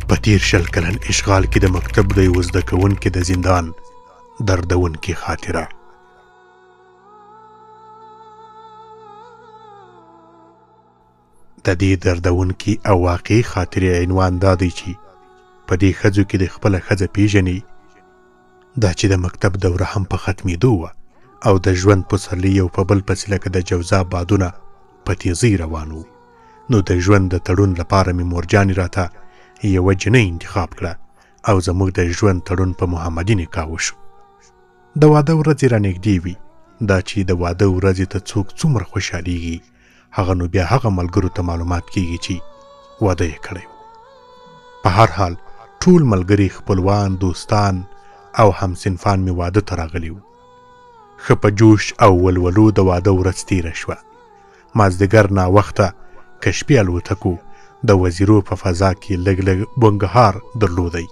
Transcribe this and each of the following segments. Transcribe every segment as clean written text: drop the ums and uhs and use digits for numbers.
په تیر 20 کلن اشغال کې د مکتب د یو زده کوونکي د زندان دردونکې خاطره. د دې دردونکې او واقعي خاطرې عنوان دا دی چې په دې ښځو کې د خپله ښځه پیژني دا چې د مکتب دوره هم په ختمېدو وه او د ژوند پسرلي یو په بل پسې لکه د جوزا بادونه په تیزۍ روان وو. نو د ژوند د تړون لپاره مې مورجانې راته یوه جنۍ انتخاب کړه او زموږ د ژوند تړون په محمدي نکاح وشو. د واده ورځې را نږدې وي. دا چې د واده ورځې ته څوک څومره خوشحالیږي هغه نو بیا هغه ملګرو ته معلومات کیږي چې واده یې کړی و. په هر حال ټول ملګري، خپلوان، دوستان او همصنفان مې واده ته راغلي وو. ښه په جوش او ولولو د واده ورځ تېره شوه. مازدیګر ناوخته کشپي الوتکو د وزیرو په فضا کې لږ لږ بونګهار درلودی.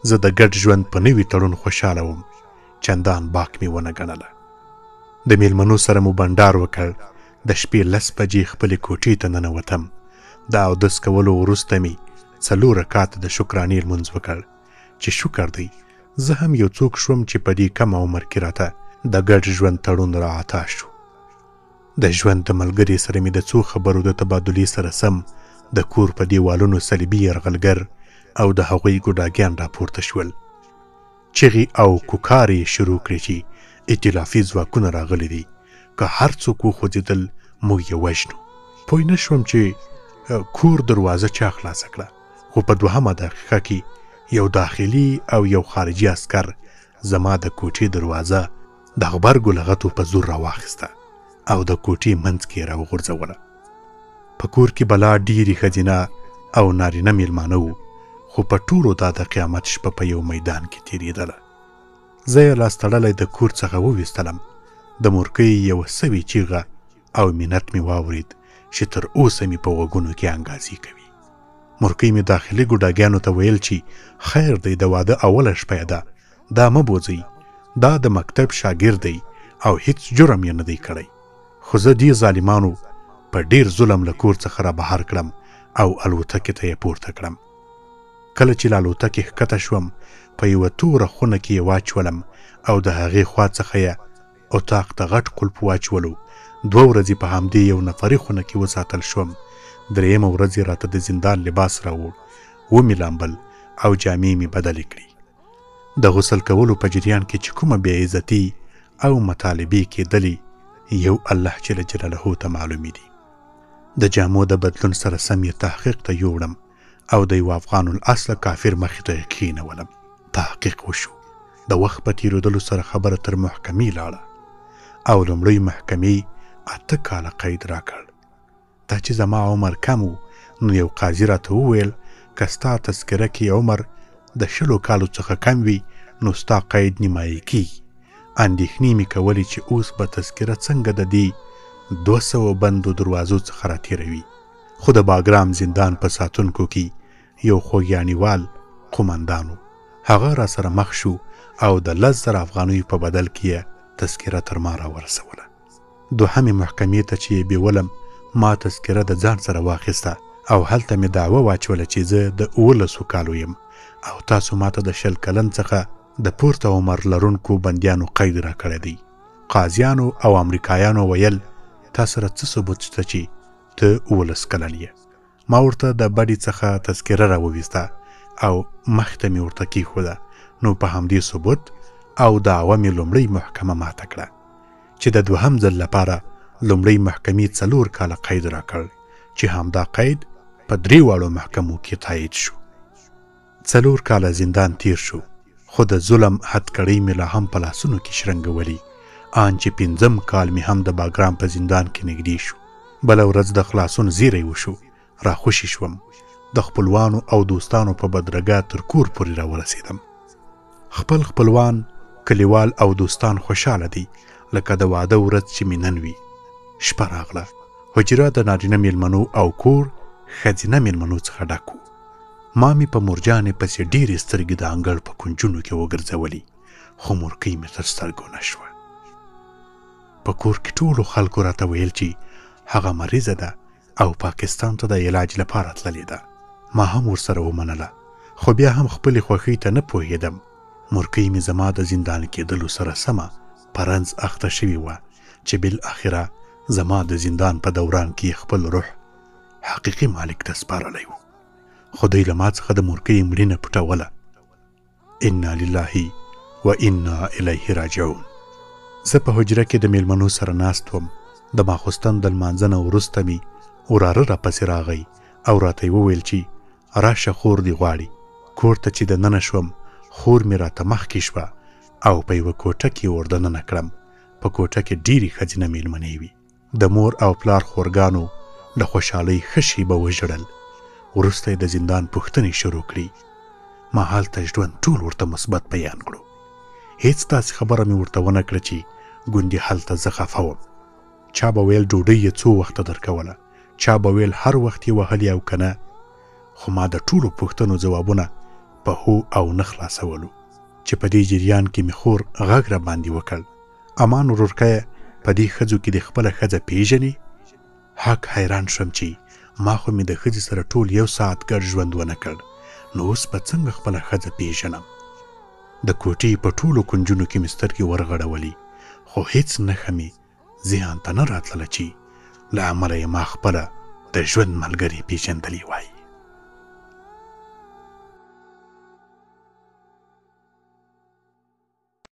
زه د ګډ ژوند په نوي تړون خوشحاله وم. چندان باک مې ونه ګڼله. د میلمنو سره مو بنډار وکړ. د شپې 10 بجې خپلې کوټې ته ننوتم. د اودس کولو وروسته مې 4 رکعاته د شکرانې لمونځ وکړ چې شکر دی زه هم یو څوک شوم چې په دې کم عمر کې راته د ګډ ژوند تړون را عطا شو. د ژوند د ملګري سره مې د څو خبرو د تبادلې سره سم د کور په دیوالونو صلیبي یرغلګر او د هغوی ګوډاګیان راپورته شول. چغې او کوکارې شروع کړې چې ائتلافي ځواکونه راغلي دي. که هر څوک وخوځېدل موږ یې وژنو. پوه نه شوم چې کور دروازه چا خلاصه کړه، خو په 2مه دقیقه کې یو داخلي او یو خارجي عسکر زما د کوټې دروازه د غبرګو لغتو په زور راواخیسته او د کوټې منځ کې یې راوغورځوله. په کور کې بلا ډېرې ښځینه او نارینه میلمانه وو، خو په ټولو دا د قیامت شپه په یو میدان کې تېرېدله. زه یې لاس تړلی د کور څخه وویستلم. د مورکۍ یوه سوې چیغه او منت مې واورید چې تر اوسه مې په غوږونو کې انګازې کوي. مورکۍ مې داخلي ګوډاګیانو ته ویل چې خیر دی، د واده اوله شپه ده، دا مه بوځئ، دا د مکتب شاګرد دی او هیڅ جرم یې نه دی کړی. خو زه دې ظالمانو په ډېر ظلم له کور څخه را بهر کړم او الوتکې ته یې پورته کړم. کله چې له الوتکې ښکته شوم په یوه توره خونه کې یې واچولم او د هغې خوا څخه یې اتاق ته غټ قلف واچولو. 2 ورځې په همدې یو نفري خونه کې وساتل شوم. 3مه ورځ یې راته د زندان لباس راوړ، ومې لامبل او جامې مې بدلې کړې. د غسل کولو په جریان کې چې کومه بې عزتي او مطالبې کېدلې یو الله جل جلاله ته معلومې دي. د جامو د بدلون سره سم یې تحقیق ته یوړم او د یو افغان الاصله کافر مخې ته یې کښېنولم. تحقیق وشو. د وخت په تېرېدلو سره خبره تر محکمې لاړه او لومړۍ محکمې 8 کاله قید راکړ. دا چې زما عمر کم و نو یو قاضي راته وویل که ستا تذکره کې عمر د 20 کالو څخه کم وي نو ستا قید نیمایي کېږي. اندېښنې مې کولې چې اوس به تذکره څنګه د دې 200 بندو دروازو څخه راتېروي. خو د باګرام زندان په ساتونکو کې یو خوږیاڼیوال قومندان و. هغه را سره مخ شو او د 10,000 افغانیو په بدل کې یې تذکره تر ما راورسوله. 2مې محکمې ته چې یې بیولم ما تذکره د ځان سره واخیسته او هلته مې دعوه واچوله چې زه د 18 کالو یم او تاسو ماته د 20 کلن څخه د پورته عمر لرونکو بندیانو قید را کړی دی. قاضیانو او امریکایانو ویل تا سره څه ثبوت شته چې ته 18 کلن یې؟ ما ورته د بډې څخه تذکره راوویسته او مخته مې ورته کېښوده. نو په همدې ثبوت او دعوه مې لومړۍ محکمه ماته کړه چې د 2م ځل لپاره لومړۍ محکمې 4 کاله قید راکړ چې همدا قید په 3 واړو محکمو کې تایید شو. 4 کاله زندان تیر شو، خو د ظلم هتکړۍ مې لا هم په لاسونو کې شرنګولي. آن چې 5م کال مې هم د باګرام په زندان کې نږدې شو. بله ورځ د خلاصون زیری وشو. را خوشي شوم. د خپلوانو او دوستانو په بدرګه تر کور پورې را ورسېدم. خپلوان، کلیوال او دوستان خوشحاله دي لکه د واده ورځ چې مې نن وي. شپه راغله. حجره د نارینه میلمنو او کور ښځینه میلمنو څخه ډک و. ما مې په مورجانې پسې ډېرې سترګې د انګړ په کونجونو کې وګرځولې، خو مورکۍ مې تر سترګو نه شوه. په کور کې ټولو خلکو راته ویل چې هغه مریضه ده او پاکستان ته د علاج لپاره تللې ده. ما هم ورسره ومنله، خو بیا هم خپلې خوښۍ ته نه پوهېدم. مورکۍ مې زما د زندان کېدلو سره سمه په رنځ اخته شوې وه چې بالاخره زما د زندان په دوران کې خپل روح حقیقي مالک ته سپارلی و. خو دوی له ما څخه د مورکۍ مړینه پټوله. انا لله و انا الیه راجعون. زه په حجره کې د میلمنو سره ناست وم. د ماخوستن د لمانځه نه وروسته مې وراره راپسې راغی او راته یې وویل چې راشه خور دې غواړي. کور ته چې دننه شوم خور مې راته مخکې شوه او په یوه کوټه کې ور دننه کړم. په کوټه کې ډېرې ښځینه میلمنې وي. د مور او پلار خورګانو د خوشحالۍ ښه شیبه وژړل. وروسته یې د زندان پوښتنې شروع کړي. ما هلته ژوند ټول ورته مثبت بیان کړو. هیڅ داسې خبره مې ورته ونه کړه چې ګوندې هلته زه خفه وم. چا به ویل ډوډۍ یې څو وخته درکوله، چا به ویل هر وخت یې وهلې او که نه. خو ما د ټولو پوښتنو ځوابونه په هو او نه خلاصولو چې په دې جریان کې مې خور غږ را باندې وکړ. امان ورورکیه په دې ښځو کې د خپله ښځه پیژنې؟ حق حیران شوم چې ما خو مې د ښځې سره ټول یو ساعت ګډ ژوند ونه کړ، نو اوس به څنګه خپله ښځه پیژنم؟ د کوټې په ټولو کنجونو کې مې سترګې ورغړولې، خو هیڅ نښه مې ذهن ته نه راتلله چې له امله یې ما خپله د ژوند ملګرې پیژندلې وای.